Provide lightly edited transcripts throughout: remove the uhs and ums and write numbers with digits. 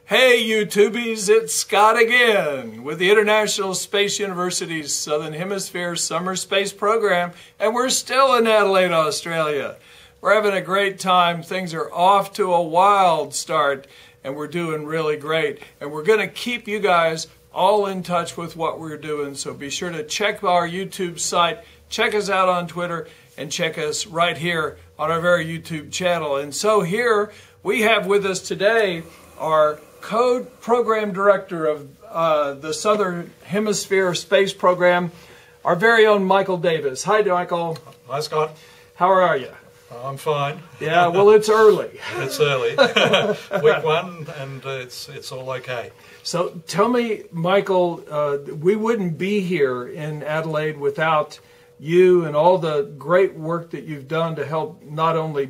Hey YouTubies, it's Scott again with the International Space University's Southern Hemisphere Summer Space Program, and we're still in Adelaide, Australia. We're having a great time. Things are off to a wild start, and we're doing really great. And we're going to keep you guys all in touch with what we're doing, so be sure to check our YouTube site, check us out on Twitter, and check us right here on our very YouTube channel. And so here we have with us today our Code Program Director of the Southern Hemisphere Space Program, our very own Michael Davis. Hi, Michael. Hi, Scott. How are you? I'm fine. Yeah, well, it's early. It's early. Week one, and it's all okay. So tell me, Michael, we wouldn't be here in Adelaide without you and all the great work that you've done to help not only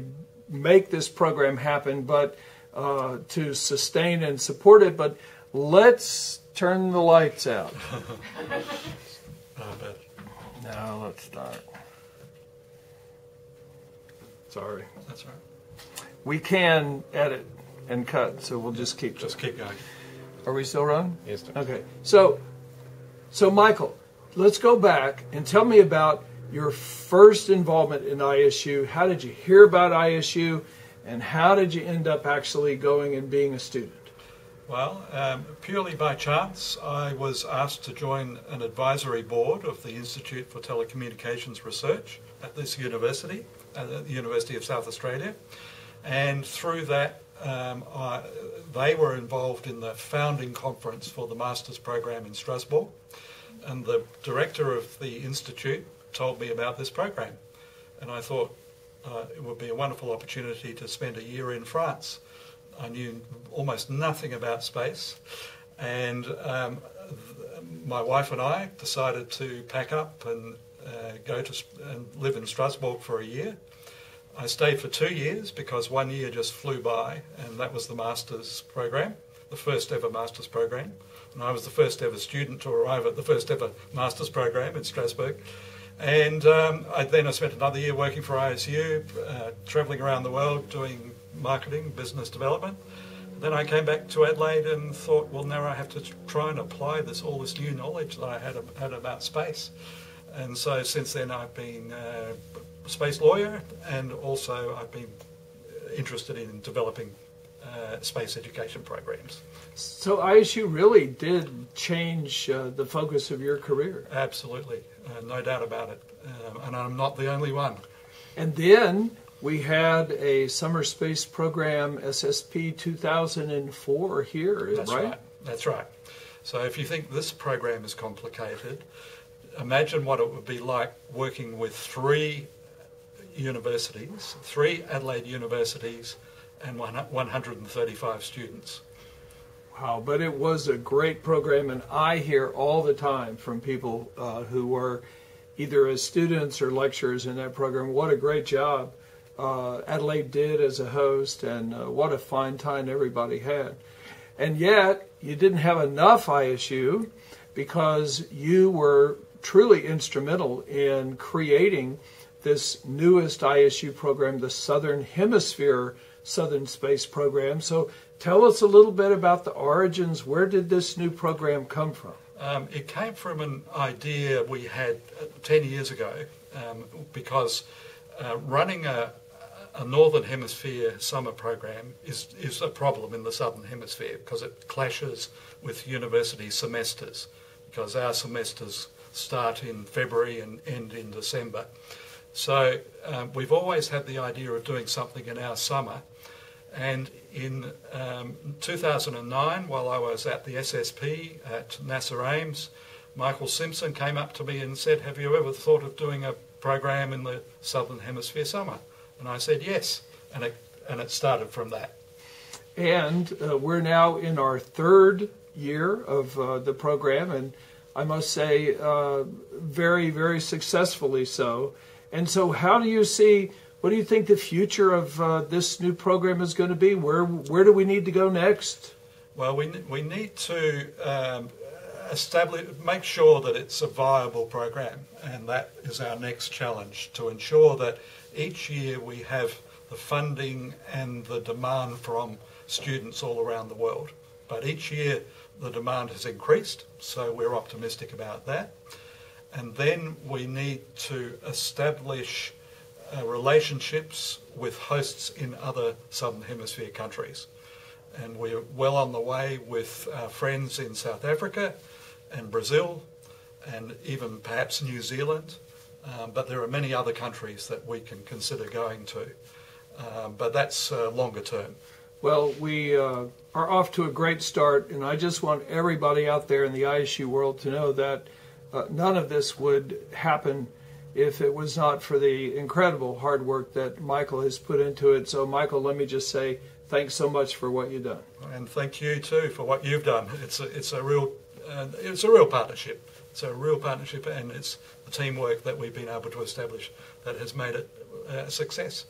make this program happen, but to sustain and support it. But let's turn the lights out. Now let's start. Sorry. That's all right. We can edit and cut, so we'll just keep going. Are we still running? Yes, sir. Okay. So Michael, let's go back and tell me about your first involvement in ISU. How did you hear about ISU? And how did you end up actually going and being a student? Well, purely by chance, I was asked to join an advisory board of the Institute for Telecommunications Research at this university, at the University of South Australia. And through that, they were involved in the founding conference for the master's program in Strasbourg. And the director of the institute told me about this program. And I thought, it would be a wonderful opportunity to spend a year in France. I knew almost nothing about space, and my wife and I decided to pack up and go to and live in Strasbourg for a year. I stayed for 2 years because 1 year just flew by, and that was the master's program, the first ever master's program. And I was the first ever student to arrive at the first ever master's program in Strasbourg. And I spent another year working for ISU, travelling around the world doing marketing, business development. Then I came back to Adelaide and thought, well, now I have to try and apply all this new knowledge that I had about space. And so since then I've been a space lawyer, and also I've been interested in developing space education programs. So ISU really did change the focus of your career. Absolutely, no doubt about it, and I'm not the only one. And then we had a summer space program, SSP 2004 here, That's right? That's right. So if you think this program is complicated, imagine what it would be like working with three Adelaide universities, and 135 students. Wow, but it was a great program, and I hear all the time from people who were either as students or lecturers in that program, what a great job Adelaide did as a host, and what a fine time everybody had. And yet, you didn't have enough ISU, because you were truly instrumental in creating this newest ISU program, the Southern Hemisphere Southern Space Program. So tell us a little bit about the origins. Where did this new program come from? It came from an idea we had 10 years ago, because running a Northern Hemisphere summer program is a problem in the Southern Hemisphere, because it clashes with university semesters, because our semesters start in February and end in December. So we've always had the idea of doing something in our summer. And in 2009, while I was at the SSP at NASA Ames, Michael Simpson came up to me and said, have you ever thought of doing a program in the Southern Hemisphere summer? And I said yes, and it started from that. And we're now in our third year of the program, and I must say very, very successfully so. And so what do you think the future of this new program is going to be? Where do we need to go next? Well, we need to make sure that it's a viable program, and that is our next challenge, to ensure that each year we have the funding and the demand from students all around the world. But each year the demand has increased, so we're optimistic about that. And then we need to establish relationships with hosts in other Southern Hemisphere countries. And we're well on the way with our friends in South Africa and Brazil and even perhaps New Zealand. But there are many other countries that we can consider going to. But that's longer term. Well, we are off to a great start, and I just want everybody out there in the ISU world to know that none of this would happen if it was not for the incredible hard work that Michael has put into it. So, Michael, let me just say thanks so much for what you've done. And thank you too for what you've done. It's a real partnership. It's a real partnership, and it's the teamwork that we've been able to establish that has made it a success.